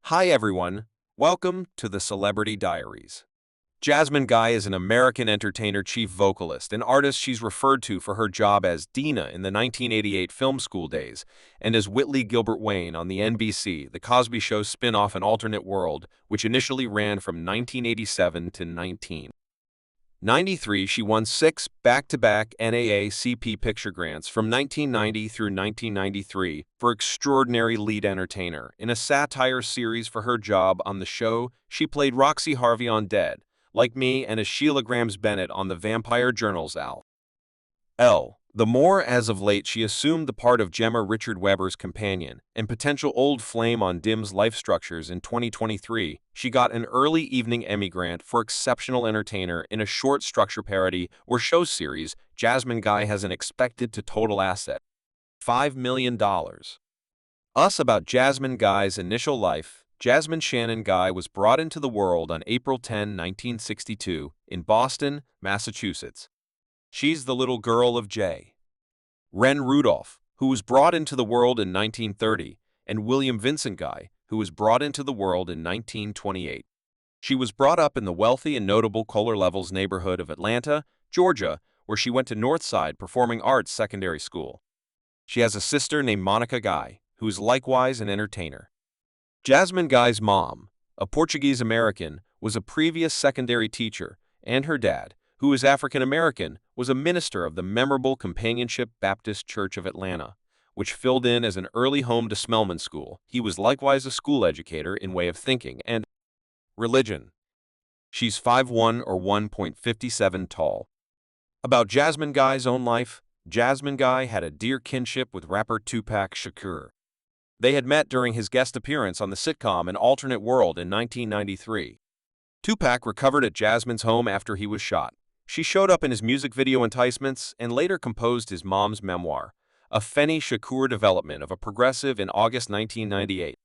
Hi everyone, welcome to the Celebrity Diaries. Jasmine Guy is an American entertainer, chief vocalist, and artist. She's referred to for her job as Dina in the 1988 film School Days and as Whitley Gilbert Wayne on the NBC The Cosby Show spin-off An Alternate World, which initially ran from 1987 to 1993. She won 6 back-to-back NAACP picture grants from 1990 through 1993 for Extraordinary Lead Entertainer. In a satire series for her job on the show, she played Roxy Harvey on Dead Like Me and as Sheila Grams-Bennett on the Vampire Journal's L. The more as of late she assumed the part of Gemma Richard Webber's companion and potential old flame on Dim's Life Structures. In 2023, she got an early evening Emmy grant for Exceptional Entertainer in a short structure parody or show series. Jasmine Guy has an expected to total asset $5 million. About Jasmine Guy's initial life. Jasmine Shannon Guy was brought into the world on April 10, 1962, in Boston, Massachusetts. She's the little girl of J. Ren Rudolph, who was brought into the world in 1930, and William Vincent Guy, who was brought into the world in 1928. She was brought up in the wealthy and notable Kohler Levels neighborhood of Atlanta, Georgia, where she went to Northside Performing Arts Secondary School. She has a sister named Monica Guy, who is likewise an entertainer. Jasmine Guy's mom, a Portuguese-American, was a previous secondary teacher, and her dad, who is African-American, was a minister of the memorable Companionship Baptist Church of Atlanta, which filled in as an early home to Spelman School. He was likewise a school educator in way of thinking and religion. She's 5'1" or 1.57 tall. About Jasmine Guy's own life, Jasmine Guy had a dear kinship with rapper Tupac Shakur. They had met during his guest appearance on the sitcom An Alternate World in 1993. Tupac recovered at Jasmine's home after he was shot. She showed up in his music video Enticements and later composed his mom's memoir, A Feni Shakur Development of a Progressive, in August 1998.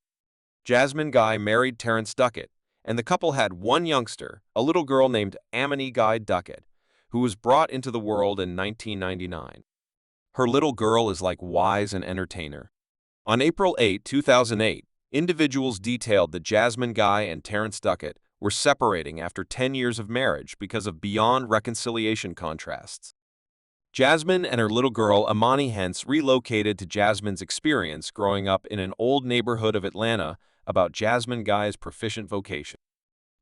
Jasmine Guy married Terrence Duckett, and the couple had one youngster, a little girl named Amani Guy Duckett, who was brought into the world in 1999. Her little girl is likewise an entertainer. On April 8, 2008, individuals detailed that Jasmine Guy and Terrence Duckett were separating after 10 years of marriage because of beyond reconciliation contrasts. Jasmine and her little girl Amani hence relocated to Jasmine's experience growing up in an old neighborhood of Atlanta. About Jasmine Guy's proficient vocation.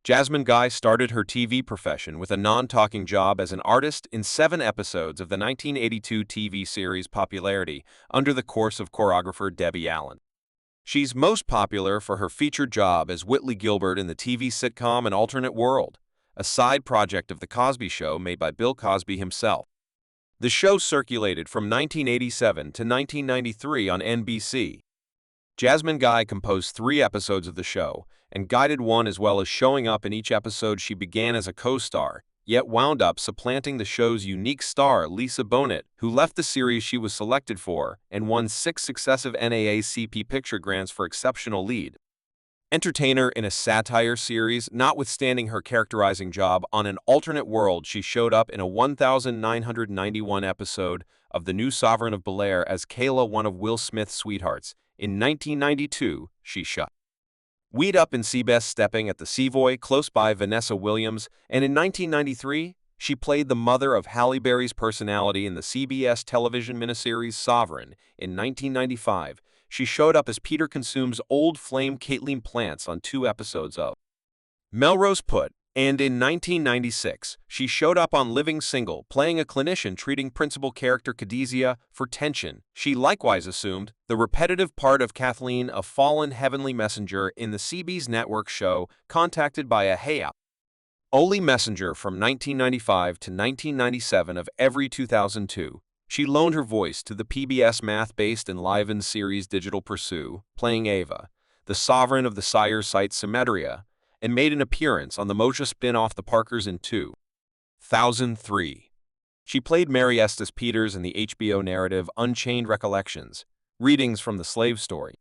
Jasmine Guy started her TV profession with a non-talking job as an artist in 7 episodes of the 1982 TV series Popularity under the course of choreographer Debbie Allen. She's most popular for her featured job as Whitley Gilbert in the TV sitcom An Alternate World, a side project of The Cosby Show made by Bill Cosby himself. The show circulated from 1987 to 1993 on NBC. Jasmine Guy composed 3 episodes of the show and guided one, as well as showing up in each episode. She began as a co-star, yet wound up supplanting the show's unique star Lisa Bonet, who left the series she was selected for and won 6 successive NAACP picture grants for Exceptional Lead Entertainer in a satire series. Notwithstanding her characterizing job on An Alternate World, she showed up in a 1991 episode of The New Sovereign of Bel-Air as Kayla, one of Will Smith's sweethearts. In 1992, she shut Weed up in Seabest Stepping at the Savoy close by Vanessa Williams, and in 1993, she played the mother of Halle Berry's personality in the CBS television miniseries Sovereign. In 1995, she showed up as Peter Consume's old flame Caitlin Plants on 2 episodes of Melrose Put, and in 1996, she showed up on Living Single, playing a clinician treating principal character Khadijah for tension. She likewise assumed the repetitive part of Kathleen, a fallen heavenly messenger in the CB's network show Contacted by a Hey Only Messenger from 1995 to 1997. Of every 2002, she loaned her voice to the PBS math-based Enlivened series Digital Pursue, playing Ava, the sovereign of the Sire site Symmetria, and made an appearance on the Mocha spin-off The Parkers in 2003. She played Mary Estes Peters in the HBO narrative Unchained Recollections, readings from the slave story.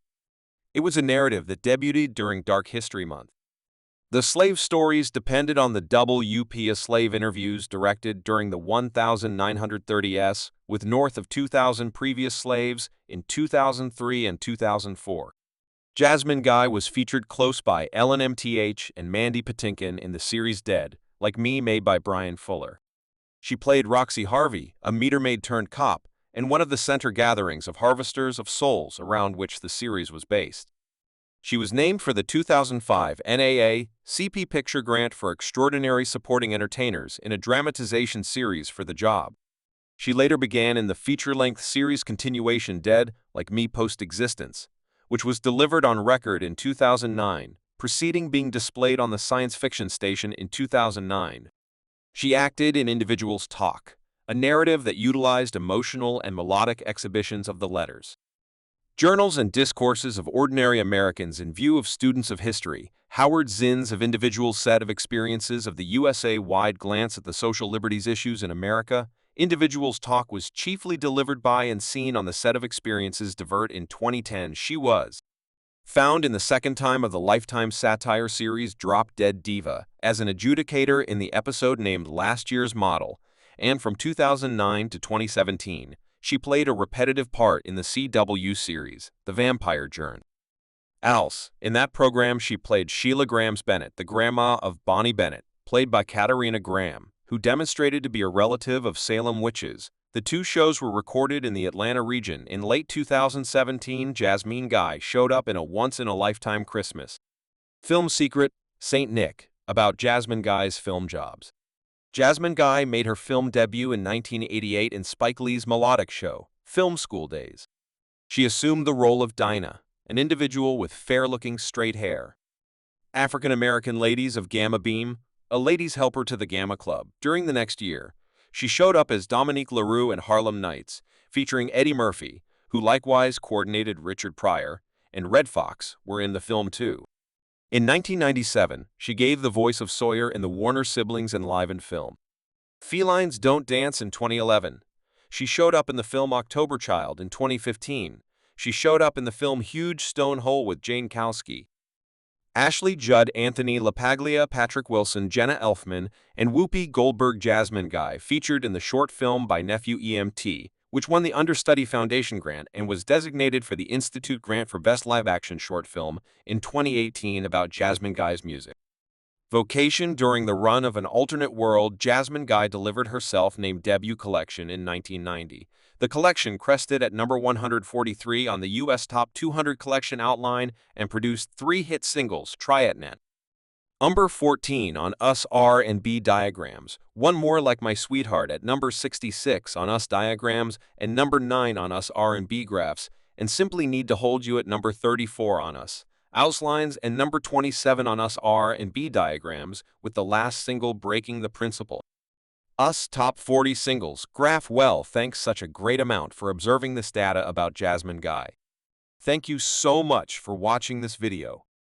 It was a narrative that debuted during Dark History Month. The slave stories depended on the WP slave interviews directed during the 1930s with north of 2,000 previous slaves in 2003 and 2004. Jasmine Guy was featured close by Ellen MTH and Mandy Patinkin in the series Dead, Like Me, made by Brian Fuller. She played Roxy Harvey, a meter-maid-turned-cop, in one of the center gatherings of Harvesters of Souls around which the series was based. She was named for the 2005 NAACP Picture Grant for Extraordinary Supporting Entertainers in a dramatization series for the job. She later began in the feature-length series continuation Dead, Like Me Post-Existence, which was delivered on record in 2009, preceding being displayed on the science fiction station in 2009. She acted in Individuals Talk, a narrative that utilized emotional and melodic exhibitions of the letters. Journals and Discourses of Ordinary Americans in View of Students of History, Howard Zinn's of Individuals Set of Experiences of the USA-Wide Glance at the Social Liberties Issues in America. Individuals Talk was chiefly delivered by and seen on the set of Experiences Divert in 2010. She was found in the second time of the Lifetime satire series Drop Dead Diva as an adjudicator in the episode named Last Year's Model, and from 2009 to 2017, she played a repetitive part in the CW series, The Vampire Journal. In that program she played Sheila Grams-Bennett, the grandma of Bonnie Bennett, played by Katarina Graham, who demonstrated to be a relative of Salem witches. The two shows were recorded in the Atlanta region. In late 2017, Jasmine Guy showed up in a once-in-a-lifetime Christmas film secret, Saint Nick, about Jasmine Guy's film jobs. Jasmine Guy made her film debut in 1988 in Spike Lee's melodic show, Film School Days. She assumed the role of Dina, an individual with fair-looking straight hair. African-American Ladies of Gamma Beam, a ladies' helper to the Gamma Club. During the next year, she showed up as Dominique LaRue in Harlem Nights, featuring Eddie Murphy, who likewise coordinated Richard Pryor, and Red Fox were in the film too. In 1997, she gave the voice of Sawyer in the Warner Siblings Enlivened film. Felines Don't Dance in 2011. She showed up in the film October Child in 2015. She showed up in the film Huge Stone Hole with Jane Kowski. Ashley Judd, Anthony LaPaglia, Patrick Wilson, Jenna Elfman, and Whoopi Goldberg. Jasmine Guy featured in the short film by Nephew EMT, which won the Understudy Foundation Grant and was designated for the Institute Grant for Best Live-Action Short Film in 2018 about Jasmine Guy's music. Vocation. During the run of An Alternate World, Jasmine Guy delivered her self-named debut collection in 1990. The collection crested at number 143 on the U.S. Top 200 collection outline and produced 3 hit singles, Try It Net. Number 14 on Us R&B Diagrams, One More Like My Sweetheart at number 66 on Us Diagrams and number 9 on Us R&B Graphs, and Simply Need to Hold You at number 34 on Us Outlines and number 27 on Us R&B Diagrams, with the last single breaking the principle. Us Top 40 Singles Graph. Well, thanks such a great amount for observing this data about Jasmine Guy. Thank you so much for watching this video.